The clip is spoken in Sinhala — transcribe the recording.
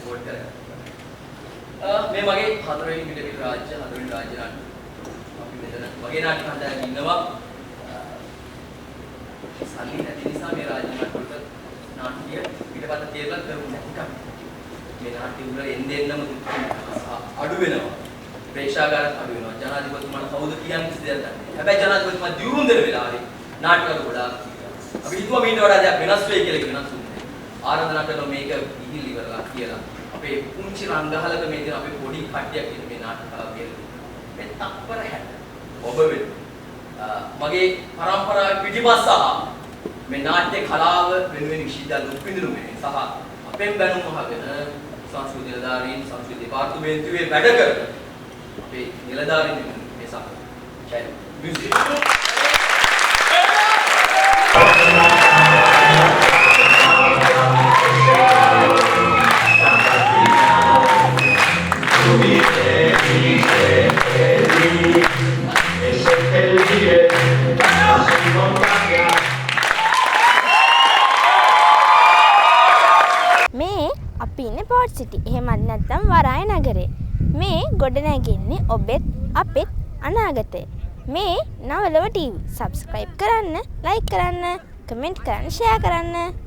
වෝට් කරගත්තා. මේ මගේ හතරවෙනි පිටපිට රාජ්‍ය හතරවෙනි රාජ්‍ය නාට්‍ය. අපි මෙතන වගේ නාට්‍ය හදාගෙන ඉන්නවා. සල්ලි නැති නිසා මේ රාජ්‍ය නාට්‍ය නාට්‍ය පිටපත තියලා කරුණා එකක්. මේ නාට්‍ය වල එන්නෙන්නම අඩු වෙනවා. ප්‍රේක්ෂාගාරත් අඩු වෙනවා. ජනාධිපතිතුමාට කවුද කියන්නේ කිසි දෙයක් නැහැ. හැබැයි ජනාධිපතිතුමා දියුණු දෙන වෙලාවේ නාටකවල ගොඩාක් අපි හිතුවා මීට වඩා දෙයක් වෙනස් වෙයි කියලා වෙනස් වුණේ. ආරාධනා කරනවා මේක ඉහිල් ඉවරලා කියලා. අපේ පුංචි රංගහලක මේ දින අපේ පොඩි කට්ටියක් ඉන්න මේ නාටක කලාව කියලා. මේ තප්පර 60 ඔබ වෙන. මගේ පරම්පරාවේ පිටිපස්ස මේ නාට්‍ය කලාව වෙනුවෙන් විශ්වවිද්‍යාල උපින්දුණු මේ සහ අපෙන් බැනුම් අහගෙන සංස්කෘතික නිලධාරීන් සංස්කෘතික දෙපාර්තමේන්තුවේ වැඩ කරන අපේ නිලධාරීන් මේ සහ ජය මියුසික් මේ අපි ඉන්නේ පෝට් සිටි. එහෙමත් නැත්නම් වරාය නගරේ. මේ ගොඩනැගෙන්නේ ඔබෙත් අපෙත් අනාගතේ. මේ නවලව ටීවී. සබ්ස්ක්‍රයිබ් කරන්න, ලයික් කරන්න, කමෙන්ට් කරන්න, ෂෙයා කරන්න.